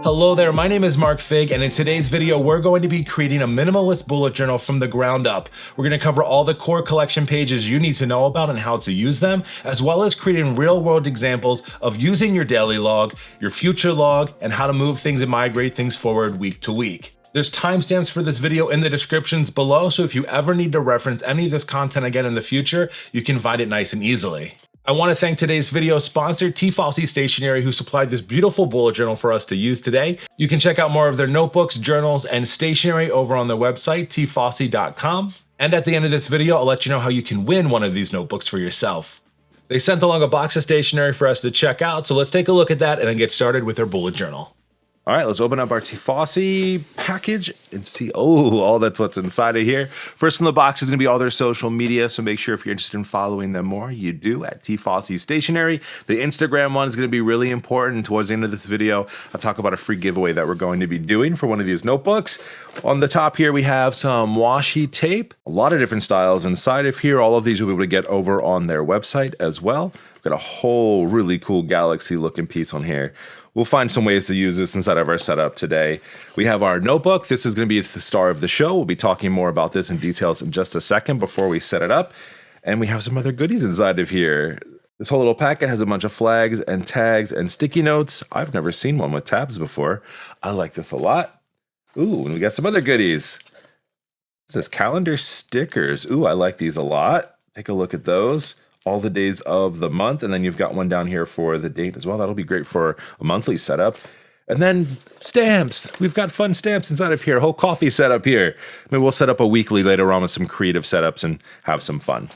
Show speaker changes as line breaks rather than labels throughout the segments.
Hello there, my name is Mark Fig, and in today's video, we're going to be creating a minimalist bullet journal from the ground up. We're going to cover all the core collection pages you need to know about and how to use them, as well as creating real-world examples of using your daily log, your future log, and how to move things and migrate things forward week to week. There's timestamps for this video in the descriptions below, so if you ever need to reference any of this content again in the future, you can find it nice and easily. I want to thank today's video sponsor, Tiefossi Stationery, who supplied this beautiful bullet journal for us to use today. You can check out more of their notebooks, journals, and stationery over on their website, tiefossi.com. And at the end of this video, I'll let you know how you can win one of these notebooks for yourself. They sent along a box of stationery for us to check out, so let's take a look at that and then get started with their bullet journal.
All right, let's open up our Tiefossi package and see, all that's what's inside of here. First in the box is gonna be all their social media, so make sure if you're interested in following them more, you do at Tiefossi Stationery. The Instagram one is gonna be really important. Towards the end of this video, I'll talk about a free giveaway that we're going to be doing for one of these notebooks. On the top here, we have some washi tape, a lot of different styles inside of here. All of these you'll be able to get over on their website as well. We've got a whole really cool galaxy looking piece on here. We'll find some ways to use this inside of our setup today. We have our notebook. This is going to be the star of the show. We'll be talking more about this in details in just a second before we set it up. And we have some other goodies inside of here. This whole little packet has a bunch of flags and tags and sticky notes. I've never seen one with tabs before. I like this a lot. Ooh, and we got some other goodies. This is calendar stickers. Ooh, I like these a lot. Take a look at those. All the days of the month, and then you've got one down here for the date as well. That'll be great for a monthly setup. And then stamps. We've got fun stamps inside of here. A whole coffee setup here. Maybe we'll set up a weekly later on with some creative setups and have some fun.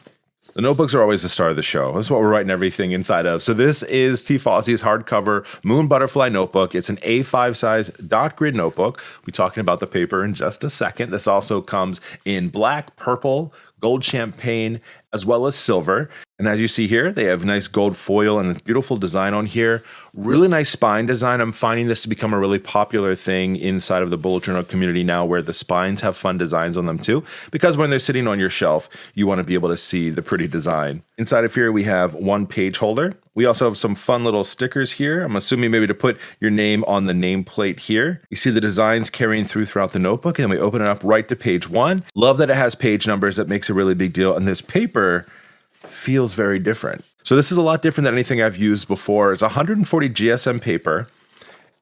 The notebooks are always the star of the show. That's what we're writing everything inside of. So this is Tiefossi's hardcover Moon Butterfly notebook. It's an A5 size dot grid notebook. We'll be talking about the paper in just a second. This also comes in black, purple, gold champagne, as well as silver. And as you see here, they have nice gold foil and a beautiful design on here. Really nice spine design. I'm finding this to become a really popular thing inside of the bullet journal community now, where the spines have fun designs on them too, because when they're sitting on your shelf, you want to be able to see the pretty design. Inside of here, we have one page holder. We also have some fun little stickers here. I'm assuming maybe to put your name on the nameplate here. You see the designs carrying throughout the notebook, and we open it up right to page 1. Love that it has page numbers. That makes a really big deal. And this paper feels very different. So this is a lot different than anything I've used before. It's 140 GSM paper,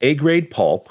A-grade pulp,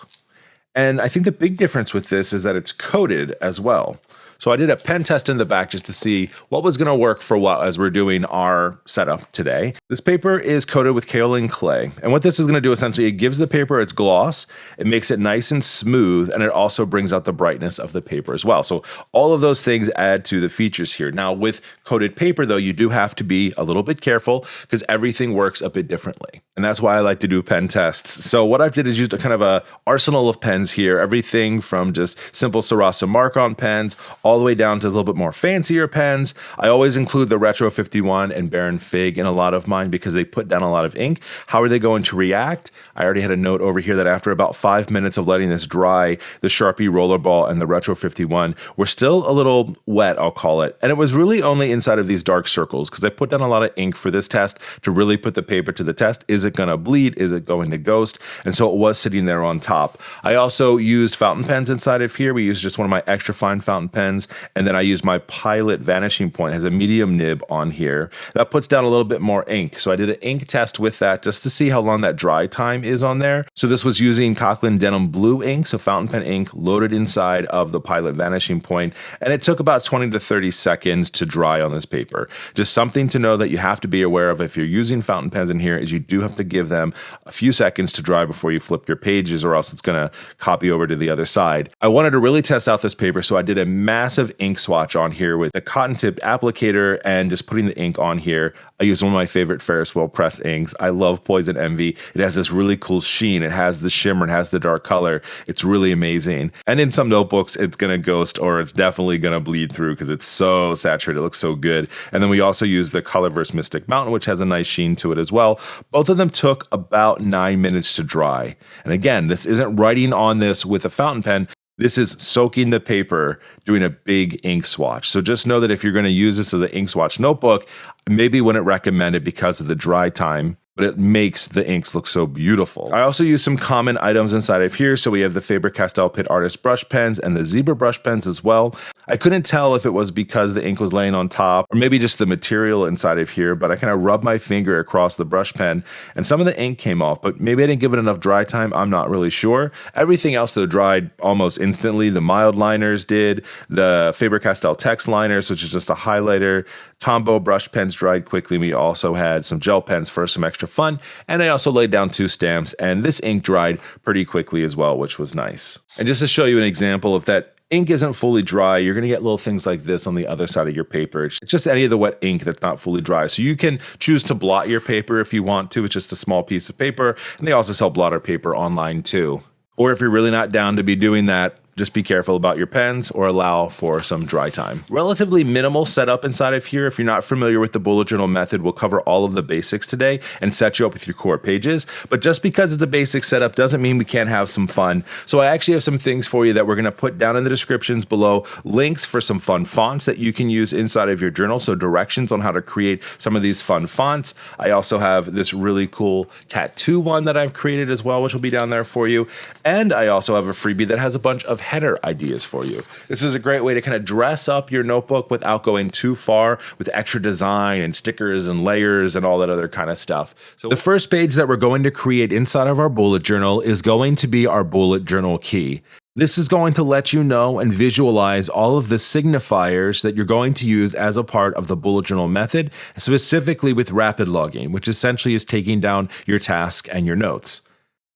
and I think the big difference with this is that it's coated as well. So I did a pen test in the back just to see what was going to work for what as we're doing our setup today. This paper is coated with kaolin clay. And what this is going to do essentially, it gives the paper its gloss, it makes it nice and smooth, and it also brings out the brightness of the paper as well. So all of those things add to the features here. Now with coated paper though, you do have to be a little bit careful because everything works a bit differently. And that's why I like to do pen tests. So what I've did is used a kind of a arsenal of pens here, everything from just simple Sarasa mark-on pens, all the way down to a little bit more fancier pens. I always include the Retro 51 and Baron Fig in a lot of mine because they put down a lot of ink. How are they going to react? I already had a note over here that after about 5 minutes of letting this dry, the Sharpie Rollerball and the Retro 51 were still a little wet, I'll call it. And it was really only inside of these dark circles because I put down a lot of ink for this test to really put the paper to the test. Is it going to bleed? Is it going to ghost? And so it was sitting there on top. I also used fountain pens inside of here. We used just one of my extra fine fountain pens. And then I use my Pilot Vanishing Point. It has a medium nib on here. That puts down a little bit more ink. So I did an ink test with that just to see how long that dry time is on there. So this was using Conklin Denim Blue ink, so fountain pen ink loaded inside of the Pilot Vanishing Point. And it took about 20 to 30 seconds to dry on this paper. Just something to know that you have to be aware of if you're using fountain pens in here is you do have to give them a few seconds to dry before you flip your pages, or else it's going to copy over to the other side. I wanted to really test out this paper, so I did a massive ink swatch on here with a cotton tipped applicator and just putting the ink on here. I used one of my favorite Ferris wheel press inks. I love Poison Envy. It has this really cool sheen. It has the shimmer. It has the dark color. It's really amazing. And in some notebooks, it's going to ghost, or it's definitely going to bleed through because it's so saturated. It looks so good. And then we also use the Colorverse Mystic Mountain, which has a nice sheen to it as well. Both of them took about 9 minutes to dry. And again, this isn't writing on this with a fountain pen. This is soaking the paper, doing a big ink swatch. So just know that if you're going to use this as an ink swatch notebook, maybe wouldn't recommend it because of the dry time. but it makes the inks look so beautiful. I also use some common items inside of here. So we have the Faber-Castell Pitt Artist brush pens and the Zebra brush pens as well. I couldn't tell if it was because the ink was laying on top or maybe just the material inside of here, but I kind of rubbed my finger across the brush pen and some of the ink came off, but maybe I didn't give it enough dry time. I'm not really sure. Everything else though dried almost instantly. The mild liners did, the Faber-Castell text liners, which is just a highlighter. Tombow brush pens dried quickly. We also had some gel pens for some extra fun. And I also laid down 2 stamps, and this ink dried pretty quickly as well, which was nice. And just to show you an example, if that ink isn't fully dry, you're going to get little things like this on the other side of your paper. It's just any of the wet ink that's not fully dry. So you can choose to blot your paper if you want to. It's just a small piece of paper. And they also sell blotter paper online too. Or if you're really not down to be doing that, just be careful about your pens or allow for some dry time. Relatively minimal setup inside of here. If you're not familiar with the bullet journal method, we'll cover all of the basics today and set you up with your core pages. But just because it's a basic setup doesn't mean we can't have some fun. So I actually have some things for you that we're going to put down in the descriptions below, links for some fun fonts that you can use inside of your journal. So directions on how to create some of these fun fonts. I also have this really cool tattoo one that I've created as well, which will be down there for you. And I also have a freebie that has a bunch of header ideas for you. This is a great way to kind of dress up your notebook without going too far with extra design and stickers and layers and all that other kind of stuff. So the first page that we're going to create inside of our bullet journal is going to be our bullet journal key. This is going to let you know and visualize all of the signifiers that you're going to use as a part of the bullet journal method, specifically with rapid logging, which essentially is taking down your task and your notes.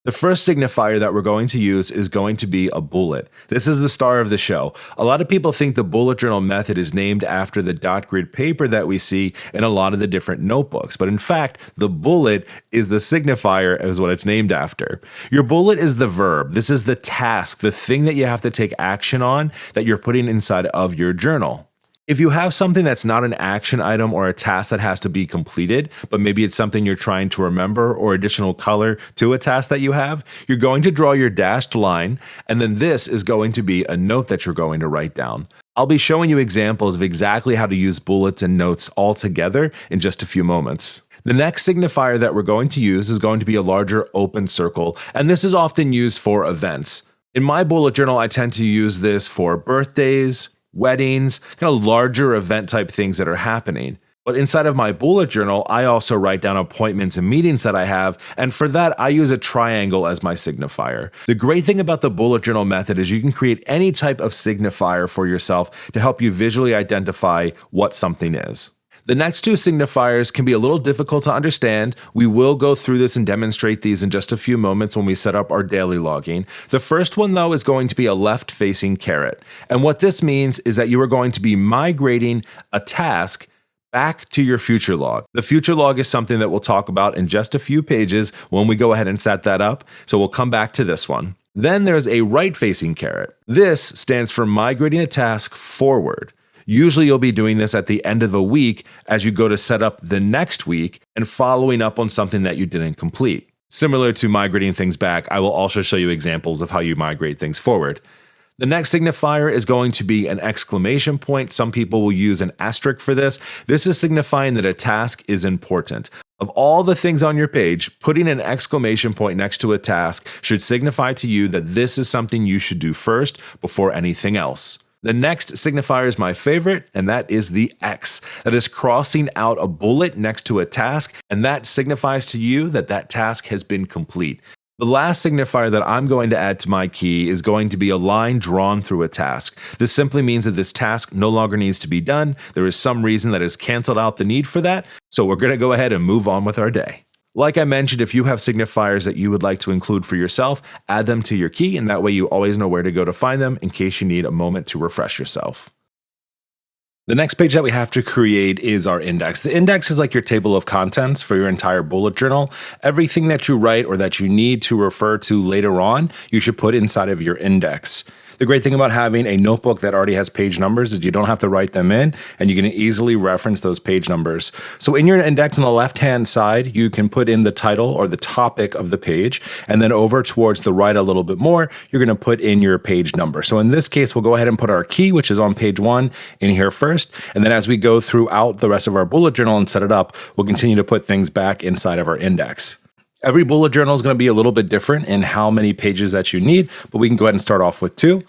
The first signifier that we're going to use is going to be a bullet. This is the star of the show. A lot of people think the bullet journal method is named after the dot grid paper that we see in a lot of the different notebooks. But in fact, the bullet is the signifier is what it's named after. Your bullet is the verb. This is the task, the thing that you have to take action on that you're putting inside of your journal. If you have something that's not an action item or a task that has to be completed, but maybe it's something you're trying to remember or additional color to a task that you have, you're going to draw your dashed line, and then this is going to be a note that you're going to write down. I'll be showing you examples of exactly how to use bullets and notes all together in just a few moments. The next signifier that we're going to use is going to be a larger open circle, and this is often used for events. In my bullet journal, I tend to use this for birthdays, weddings, kind of larger event type things that are happening. But inside of my bullet journal, I also write down appointments and meetings that I have, and for that, I use a triangle as my signifier. The great thing about the bullet journal method is you can create any type of signifier for yourself to help you visually identify what something is. The next 2 signifiers can be a little difficult to understand. We will go through this and demonstrate these in just a few moments when we set up our daily logging. The first one, though, is going to be a left-facing caret. And what this means is that you are going to be migrating a task back to your future log. The future log is something that we'll talk about in just a few pages when we go ahead and set that up. So we'll come back to this one. Then there's a right-facing caret. This stands for migrating a task forward. Usually you'll be doing this at the end of a week as you go to set up the next week and following up on something that you didn't complete. Similar to migrating things back, I will also show you examples of how you migrate things forward. The next signifier is going to be an exclamation point. Some people will use an asterisk for this. This is signifying that a task is important. Of all the things on your page, putting an exclamation point next to a task should signify to you that this is something you should do first before anything else. The next signifier is my favorite, and that is the X. That is crossing out a bullet next to a task, and that signifies to you that that task has been complete. The last signifier that I'm going to add to my key is going to be a line drawn through a task. This simply means that this task no longer needs to be done. There is some reason that has canceled out the need for that, so we're going to go ahead and move on with our day. Like I mentioned, if you have signifiers that you would like to include for yourself, add them to your key, and that way you always know where to go to find them in case you need a moment to refresh yourself. The next page that we have to create is our index. The index is like your table of contents for your entire bullet journal. Everything that you write or that you need to refer to later on, you should put inside of your index.
The great thing about having a notebook that already has page numbers is you don't have to write them in, and you can easily reference those page numbers. So in your index on the left-hand side, you can put in the title or the topic of the page, and then over towards the right a little bit more, you're going to put in your page number. So in this case, we'll go ahead and put our key, which is on page 1, in here first, and then as we go throughout the rest of our bullet journal and set it up, we'll continue to put things back inside of our index. Every bullet journal is going to be a little bit different in how many pages that you need, but we can go ahead and start off with 2.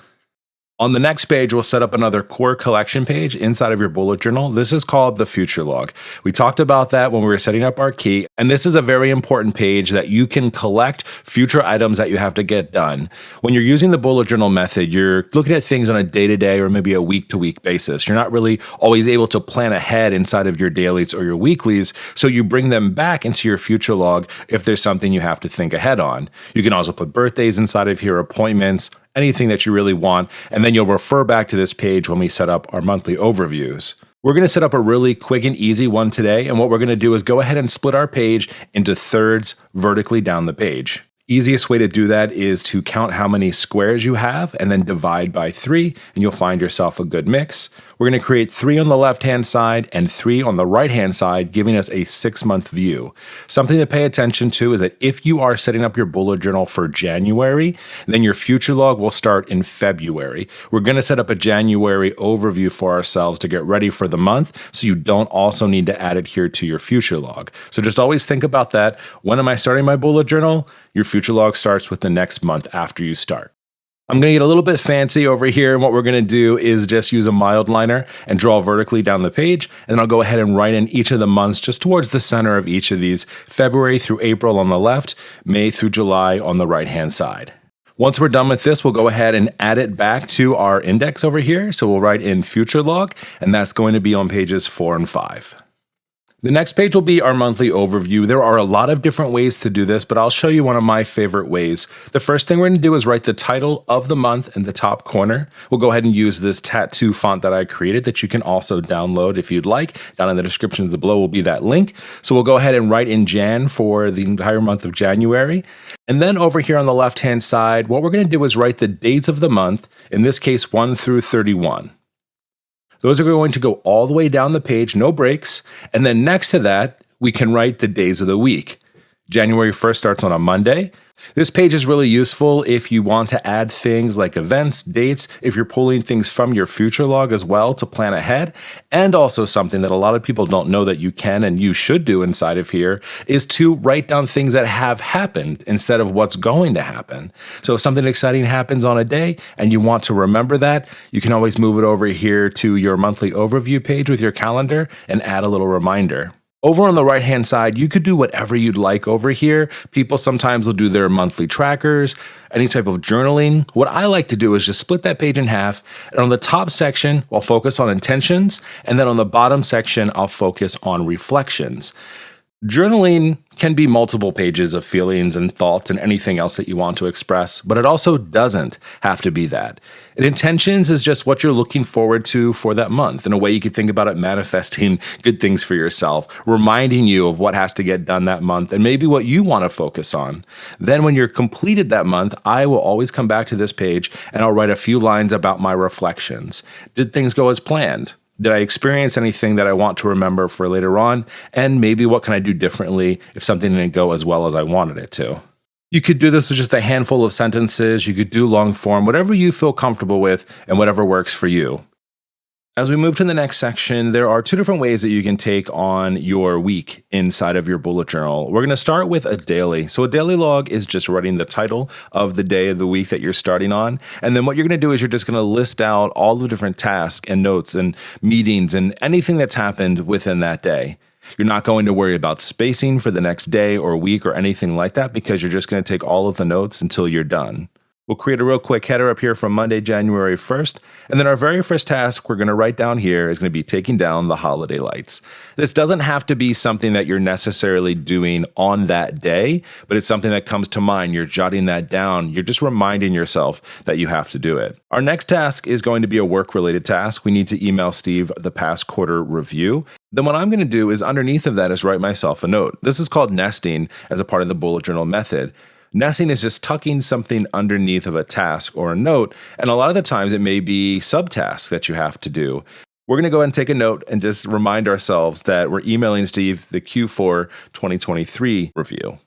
On the next page, we'll set up another core collection page inside of your bullet journal. This is called the future log. We talked about that when we were setting up our key, and this is a very important page that you can collect future items that you have to get done. When you're using the bullet journal method, you're looking at things on a day-to-day or maybe a week-to-week basis. You're not really always able to plan ahead inside of your dailies or your weeklies, so you bring them back into your future log if there's something you have to think ahead on. You can also put birthdays inside of here, appointments, anything that you really want, and then you'll refer back to this page when we set up our monthly overviews. We're going to set up a really quick and easy one today, and what we're going to do is go ahead and split our page into thirds vertically down the page. Easiest way to do that is to count how many squares you have and then divide by 3, and you'll find yourself a good mix. We're going to create 3 on the left-hand side and 3 on the right-hand side, giving us a 6-month view. Something to pay attention to is that if you are setting up your bullet journal for January, then your future log will start in February. We're going to set up a January overview for ourselves to get ready for the month, so you don't also need to add it here to your future log. So just always think about that. When am I starting my bullet journal? Your future log starts with the next month after you start. I'm going to get a little bit fancy over here, and what we're going to do is just use a mild liner and draw vertically down the page, and then I'll go ahead and write in each of the months just towards the center of each of these, February through April on the left, May through July on the right-hand side. Once we're done with this, we'll go ahead and add it back to our index over here, so we'll write in future log, and that's going to be on pages 4 and 5. The next page will be our monthly overview. There are a lot of different ways to do this, but I'll show you one of my favorite ways. The first thing we're going to do is write the title of the month in the top corner. We'll go ahead and use this tattoo font that I created that you can also download if you'd like. Down in the descriptions below will be that link. So we'll go ahead and write in Jan for the entire month of January. And then over here on the left-hand side, what we're going to do is write the dates of the month, in this case 1 through 31. Those are going to go all the way down the page, no breaks. And then next to that, we can write the days of the week. January 1st starts on a Monday. This page is really useful if you want to add things like events, dates, if you're pulling things from your future log as well to plan ahead. And also something that a lot of people don't know that you can and you should do inside of here is to write down things that have happened instead of what's going to happen. So if something exciting happens on a day and you want to remember that, you can always move it over here to your monthly overview page with your calendar and add a little reminder. Over on the right-hand side, you could do whatever you'd like over here. People sometimes will do their monthly trackers, any type of journaling. What I like to do is just split that page in half, and on the top section, I'll focus on intentions, and then on the bottom section, I'll focus on reflections. Journaling can be multiple pages of feelings and thoughts and anything else that you want to express, but it also doesn't have to be that. And intentions is just what you're looking forward to for that month. In a way, you could think about it manifesting good things for yourself, reminding you of what has to get done that month and maybe what you want to focus on. Then when you're completed that month, I will always come back to this page and I'll write a few lines about my reflections. Did things go as planned? Did I experience anything that I want to remember for later on? And maybe what can I do differently if something didn't go as well as I wanted it to? You could do this with just a handful of sentences. You could do long form, whatever you feel comfortable with and whatever works for you. As we move to the next section, there are 2 different ways that you can take on your week inside of your bullet journal. We're going to start with a daily. So a daily log is just writing the title of the day of the week that you're starting on. And then what you're going to do is you're just going to list out all the different tasks and notes and meetings and anything that's happened within that day. You're not going to worry about spacing for the next day or week or anything like that because you're just going to take all of the notes until you're done. We'll create a real quick header up here from Monday, January 1st. And then our very first task we're going to write down here is going to be taking down the holiday lights. This doesn't have to be something that you're necessarily doing on that day, but it's something that comes to mind. You're jotting that down. You're just reminding yourself that you have to do it. Our next task is going to be a work-related task. We need to email Steve the past quarter review. Then what I'm going to do is underneath of that is write myself a note. This is called nesting as a part of the bullet journal method.
Nesting is just tucking something underneath of a task or a note, and a lot of the times it may be subtasks that you have to do. We're going to go ahead and take a note and just remind ourselves that we're emailing Steve the Q4 2023 review.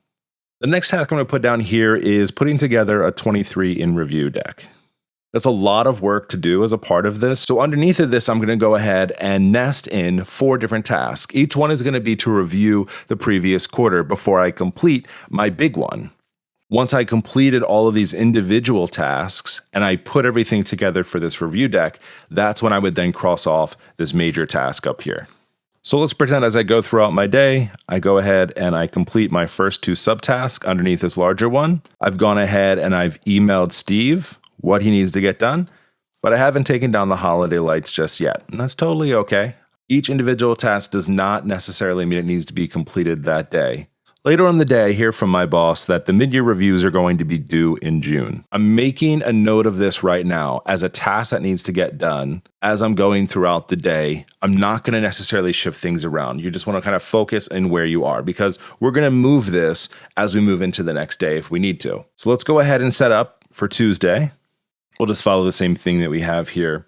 The next task I'm going to put down here is putting together a 23 in review deck. That's a lot of work to do as a part of this. So underneath of this, I'm going to go ahead and nest in 4 different tasks. Each one is going to be to review the previous quarter before I complete my big one. Once I completed all of these individual tasks and I put everything together for this review deck, that's when I would then cross off this major task up here. So let's pretend as I go throughout my day, I go ahead and I complete my first 2 subtasks underneath this larger one. I've gone ahead and I've emailed Steve what he needs to get done, but I haven't taken down the holiday lights just yet, and that's totally okay. Each individual task does not necessarily mean it needs to be completed that day. Later on the day, I hear from my boss that the mid-year reviews are going to be due in June. I'm making a note of this right now as a task that needs to get done as I'm going throughout the day. I'm not going to necessarily shift things around. You just want to kind of focus in where you are because we're going to move this as we move into the next day if we need to. So let's go ahead and set up for Tuesday. We'll just follow the same thing that we have here.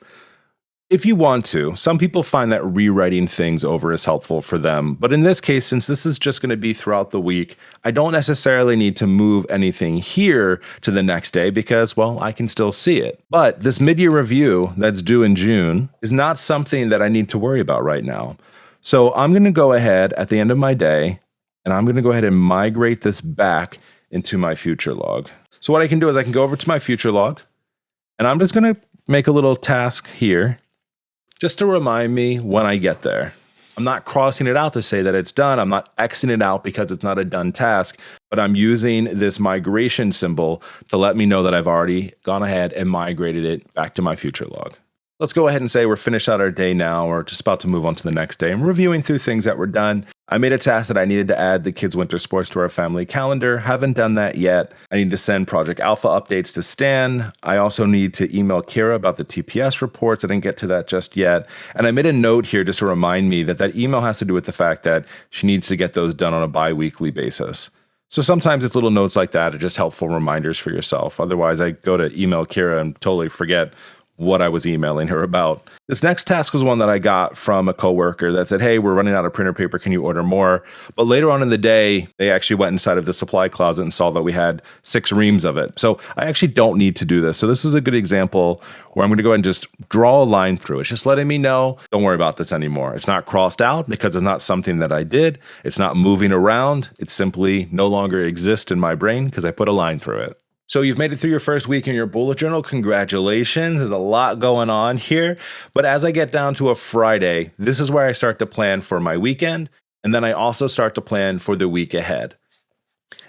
If you want to, some people find that rewriting things over is helpful for them. But in this case, since this is just going to be throughout the week, I don't necessarily need to move anything here to the next day because, well, I can still see it. But this mid-year review that's due in June is not something that I need to worry about right now. So I'm going to go ahead at the end of my day, and I'm going to go ahead and migrate this back into my future log. So what I can do is I can go over to my future log, and I'm just going to make a little task here just to remind me when I get there. I'm not crossing it out to say that it's done. I'm not Xing it out because it's not a done task, but I'm using this migration symbol to let me know that I've already gone ahead and migrated it back to my future log. Let's go ahead and say we're finished out our day now, or just about to move on to the next day. I'm reviewing through things that were done. I made a task that I needed to add the kids' winter sports to our family calendar. Haven't done that yet. I need to send Project Alpha updates to Stan. I also need to email Kira about the TPS reports. I didn't get to that just yet. And I made a note here just to remind me that that email has to do with the fact that she needs to get those done on a bi-weekly basis. So sometimes it's little notes like that are just helpful reminders for yourself. Otherwise, I go to email Kira and totally forget what I was emailing her about. This next task was one that I got from a coworker that said, hey, we're running out of printer paper. Can you order more? But later on in the day, they actually went inside of the supply closet and saw that we had 6 reams of it. So I actually don't need to do this. So this is a good example where I'm going to go ahead and just draw a line through. It's just letting me know, don't worry about this anymore. It's not crossed out because it's not something that I did. It's not moving around. It simply no longer exists in my brain because I put a line through it. So you've made it through your first week in your bullet journal. Congratulations. There's a lot going on here. But as I get down to a Friday, this is where I start to plan for my weekend. And then I also start to plan for the week ahead.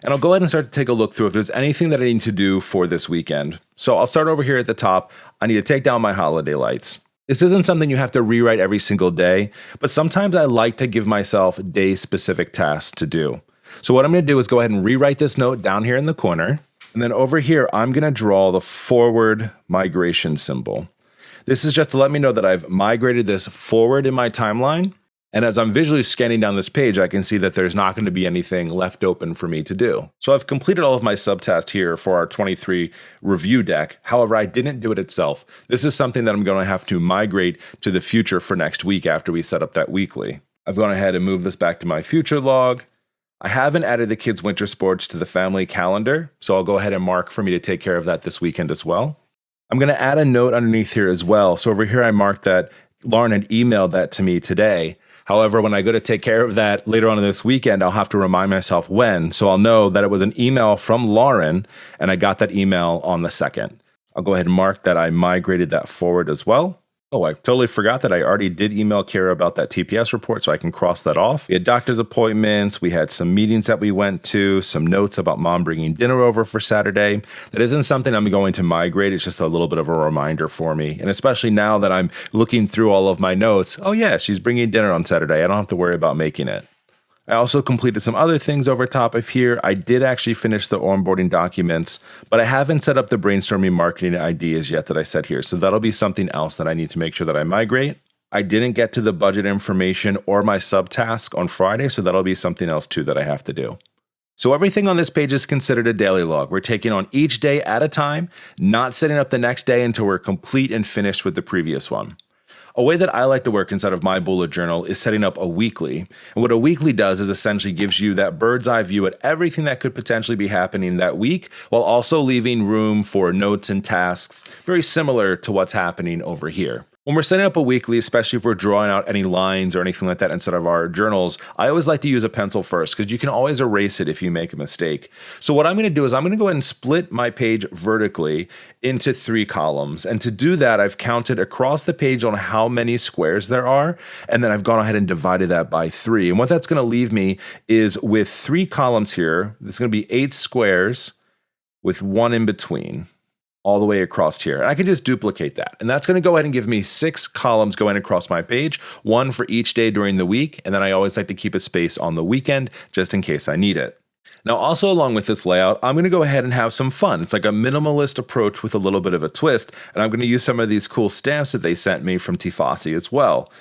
And I'll go ahead and start to take a look through if there's anything that I need to do for this weekend. So I'll start over here at the top. I need to take down my holiday lights. This isn't something you have to rewrite every single day, but sometimes I like to give myself day-specific tasks to do. So what I'm going to do is go ahead and rewrite this note down here in the corner. And then over here, I'm going to draw the forward migration symbol. This is just to let me know that I've migrated this forward in my timeline. And as I'm visually scanning down this page, I can see that there's not going to be anything left open for me to do. So I've completed all of my subtasks here for our 23 review deck. However, I didn't do it itself. This is something that I'm going to have to migrate to the future for next week after we set up that weekly. I've gone ahead and moved this back to my future log. I haven't added the kids' winter sports to the family calendar, so I'll go ahead and mark for me to take care of that this weekend as well. I'm going to add a note underneath here as well. So over here, I marked that Lauren had emailed that to me today. However, when I go to take care of that later on in this weekend, I'll have to remind myself when. So I'll know that it was an email from Lauren, and I got that email on the 2nd. I'll go ahead and mark that I migrated that forward as well. Oh, I totally forgot that I already did email Kara about that TPS report, so I can cross that off. We had doctor's appointments. We had some meetings that we went to, some notes about mom bringing dinner over for Saturday. That isn't something I'm going to migrate. It's just a little bit of a reminder for me. And especially now that I'm looking through all of my notes, oh yeah, she's bringing dinner on Saturday. I don't have to worry about making it. I also completed some other things over top of here. I did actually finish the onboarding documents, but I haven't set up the brainstorming marketing ideas yet that I said here. So that'll be something else that I need to make sure that I migrate. I didn't get to the budget information or my subtask on Friday, so that'll be something else too that I have to do. So everything on this page is considered a daily log. We're taking on each day at a time, not setting up the next day until we're complete and finished with the previous one. A way that I like to work inside of my bullet journal is setting up a weekly. And what a weekly does is essentially gives you that bird's eye view at everything that could potentially be happening that week, while also leaving room for notes and tasks, very similar to what's happening over here. When we're setting up a weekly, especially if we're drawing out any lines or anything like that instead of our journals, I always like to use a pencil first because you can always erase it if you make a mistake. So what I'm going to do is I'm going to go ahead and split my page vertically into 3 columns. And to do that, I've counted across the page on how many squares there are, and then I've gone ahead and divided that by 3. And what that's going to leave me is with 3 columns here. There's going to be 8 squares with 1 in between, all the way across here. And I can just duplicate that. And that's going to go ahead and give me 6 columns going across my page, 1 for each day during the week. And then I always like to keep a space on the weekend just in case I need it. Now, also along with this layout, I'm going to go ahead and have some fun. It's like a minimalist approach with a little bit of a twist. And I'm going to use some of these cool stamps that they sent me from Tiefossi as well.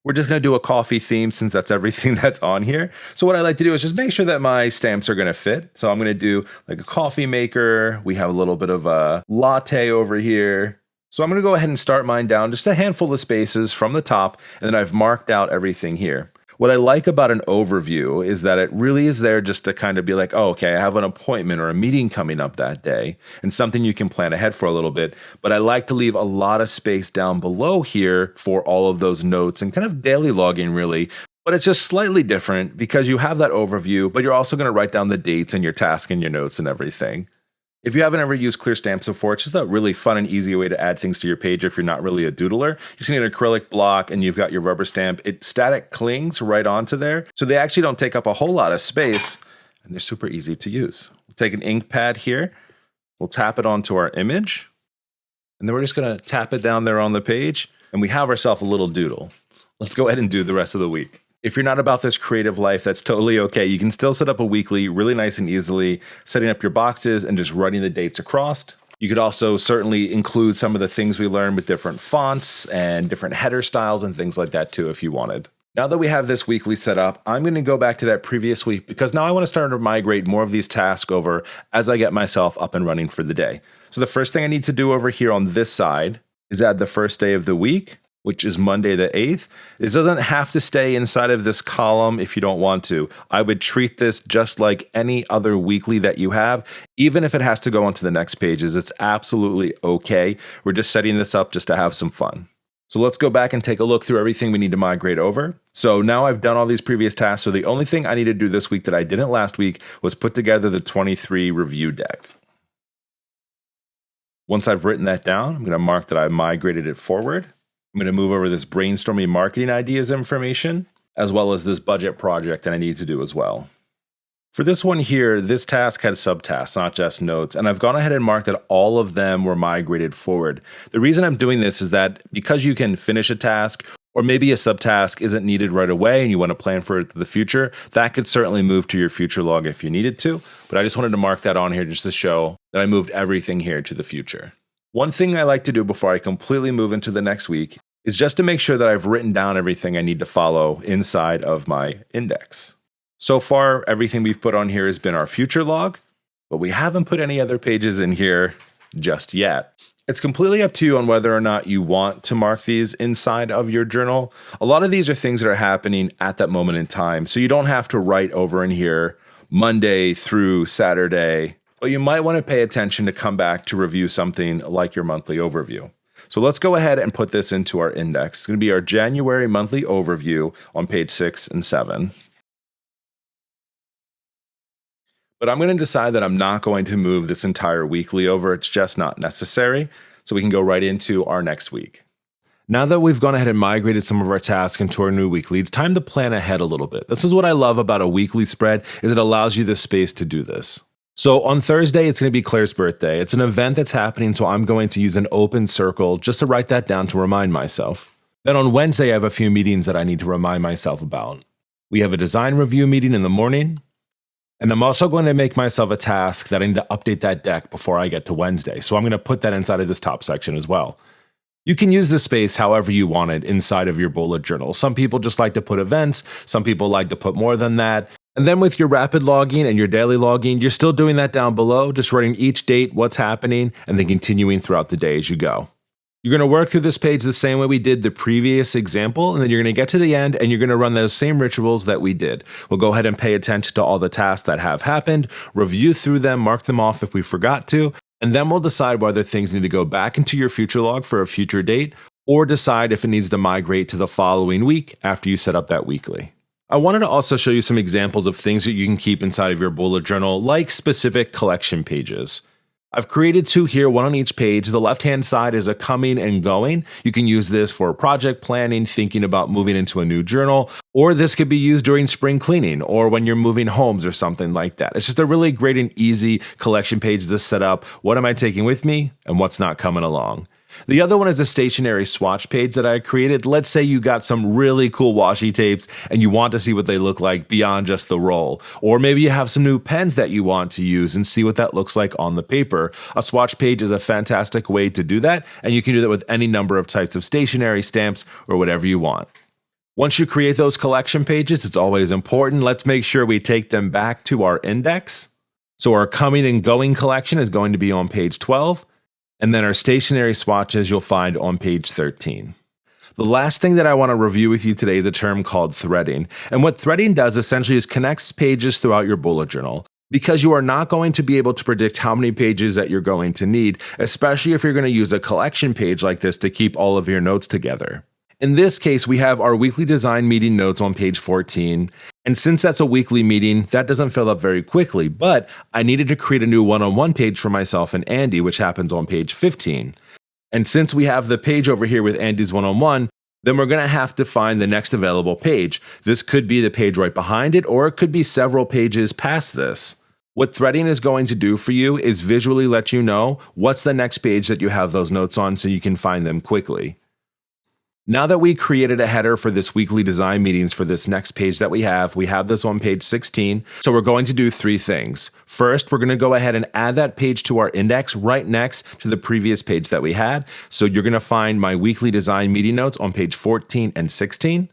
We're just going to do a coffee theme since that's everything that's on here. So what I like to do is just make sure that my stamps are going to fit. So I'm going to do like a coffee maker. We have a little bit of a latte over here. So I'm going to go ahead and start mine down just a handful of spaces from the top. And then I've marked out everything here. What I like about an overview is that it really is there just to kind of be like, oh, okay, I have an appointment or a meeting coming up that day and something you can plan ahead for a little bit. But I like to leave a lot of space down below here for all of those notes and kind of daily logging really. But it's just slightly different because you have that overview, but you're also going to write down the dates and your task and your notes and everything. If you haven't ever used clear stamps before, it's just a really fun and easy way to add things to your page if you're not really a doodler. You just need an acrylic block and you've got your rubber stamp. It static clings right onto there, so they actually don't take up a whole lot of space, and they're super easy to use. We'll take an ink pad here, we'll tap it onto our image, and then we're just going to tap it down there on the page, and we have ourselves a little doodle. Let's go ahead and do the rest of the week. If you're not about this creative life, that's totally okay. You can still set up a weekly really nice and easily, setting up your boxes and just writing the dates across. You could also certainly include some of the things we learned with different fonts and different header styles and things like that too if you wanted. Now that we have this weekly set up, I'm going to go back to that previous week because now I want to start to migrate more of these tasks over as I get myself up and running for the day. So the first thing I need to do over here on this side is add the first day of the week, which is Monday the 8th. This doesn't have to stay inside of this column if you don't want to. I would treat this just like any other weekly that you have, even if it has to go onto the next pages. It's absolutely okay. We're just setting this up just to have some fun. So let's go back and take a look through everything we need to migrate over. So now I've done all these previous tasks. So the only thing I need to do this week that I didn't last week was put together the 23 review deck. Once I've written that down, I'm going to mark that I migrated it forward. I'm going to move over this brainstorming marketing ideas information, as well as this budget project that I need to do as well. For this one here, this task had subtasks, not just notes, and I've gone ahead and marked that all of them were migrated forward. The reason I'm doing this is that because you can finish a task, or maybe a subtask isn't needed right away and you want to plan for it for the future, that could certainly move to your future log if you needed to, but I just wanted to mark that on here just to show that I moved everything here to the future. One thing I like to do before I completely move into the next week is just to make sure that I've written down everything I need to follow inside of my index. So far, everything we've put on here has been our future log, but we haven't put any other pages in here just yet. It's completely up to you on whether or not you want to mark these inside of your journal. A lot of these are things that are happening at that moment in time, so you don't have to write over in here Monday through Saturday, but you might want to pay attention to come back to review something like your monthly overview. So let's go ahead and put this into our index. It's going to be our January monthly overview on page 6 and 7. But I'm going to decide that I'm not going to move this entire weekly over. It's just not necessary. So we can go right into our next week. Now that we've gone ahead and migrated some of our tasks into our new weekly, it's time to plan ahead a little bit. This is what I love about a weekly spread, is it allows you the space to do this. So on Thursday, it's going to be Claire's birthday. It's an event that's happening, so I'm going to use an open circle just to write that down to remind myself. Then on Wednesday, I have a few meetings that I need to remind myself about. We have a design review meeting in the morning, and I'm also going to make myself a task that I need to update that deck before I get to Wednesday. So I'm going to put that inside of this top section as well. You can use this space however you want it inside of your bullet journal. Some people just like to put events. Some people like to put more than that.
And then with your rapid logging and your daily logging, you're still doing that down below, just writing each date, what's happening, and then continuing throughout the day as you go. You're going to work through this page the same way we did the previous example, and then you're going to get to the end and you're going to run those same rituals that we did. We'll go ahead and pay attention to all the tasks that have happened, review through them, mark them off if we forgot to, and then we'll decide whether things need to go back into your future log for a future date, or decide if it needs to migrate to the following week after you set up that weekly. I wanted to also show you some examples of things that you can keep inside of your bullet journal, like specific collection pages. I've created 2 here, one on each page. The left-hand side is a coming and going. You can use this for project planning, thinking about moving into a new journal, or this could be used during spring cleaning or when you're moving homes or something like that. It's just a really great and easy collection page to set up. What am I taking with me and what's not coming along? The other one is a stationery swatch page that I created. Let's say you got some really cool washi tapes and you want to see what they look like beyond just the roll. Or maybe you have some new pens that you want to use and see what that looks like on the paper. A swatch page is a fantastic way to do that, and you can do that with any number of types of stationery, stamps, or whatever you want. Once you create those collection pages, it's always important. Let's make sure we take them back to our index. So our coming and going collection is going to be on page 12. And then our stationery swatches you'll find on page 13. The last thing that I want to review with you today is a term called threading. And what threading does essentially is connects pages throughout your bullet journal. Because you are not going to be able to predict how many pages that you're going to need, especially if you're going to use a collection page like this to keep all of your notes together. In this case, we have our weekly design meeting notes on page 14. And since that's a weekly meeting, that doesn't fill up very quickly, but I needed to create a new one-on-one page for myself and Andy, which happens on page 15. And since we have the page over here with Andy's one-on-one, then we're going to have to find the next available page. This could be the page right behind it, or it could be several pages past this. What threading is going to do for you is visually let you know what's the next page that you have those notes on so you can find them quickly. Now that we created a header for this weekly design meetings for this next page that we have this on page 16. So we're going to do 3 things. First, we're going to go ahead and add that page to our index right next to the previous page that we had. So you're going to find my weekly design meeting notes on page 14 and 16.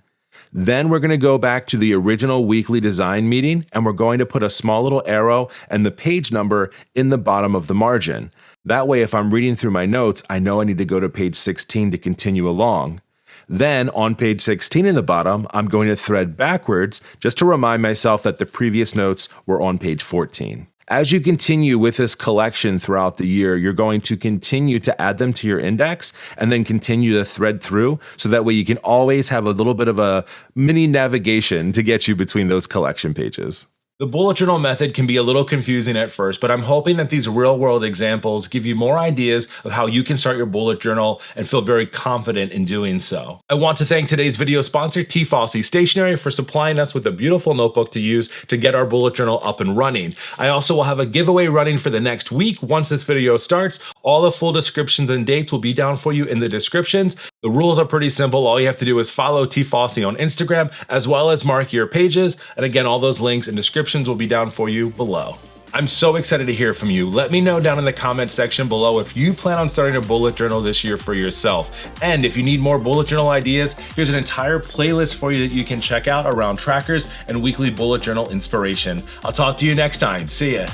Then we're going to go back to the original weekly design meeting, and we're going to put a small little arrow and the page number in the bottom of the margin. That way, if I'm reading through my notes, I know I need to go to page 16 to continue along. Then on page 16 in the bottom, I'm going to thread backwards just to remind myself that the previous notes were on page 14. As you continue with this collection throughout the year, you're going to continue to add them to your index and then continue to thread through, so that way you can always have a little bit of a mini navigation to get you between those collection pages. The bullet journal method can be a little confusing at first, but I'm hoping that these real-world examples give you more ideas of how you can start your bullet journal and feel very confident in doing so. I want to thank today's video sponsor, Tiefossi Stationery, for supplying us with a beautiful notebook to use to get our bullet journal up and running. I also will have a giveaway running for the next week once this video starts. All the full descriptions and dates will be down for you in the descriptions. The rules are pretty simple. All you have to do is follow Tiefossi on Instagram, as well as mark your pages. And again, all those links and descriptions will be down for you below. I'm so excited to hear from you. Let me know down in the comment section below if you plan on starting a bullet journal this year for yourself. And if you need more bullet journal ideas, here's an entire playlist for you that you can check out around trackers and weekly bullet journal inspiration. I'll talk to you next time. See ya.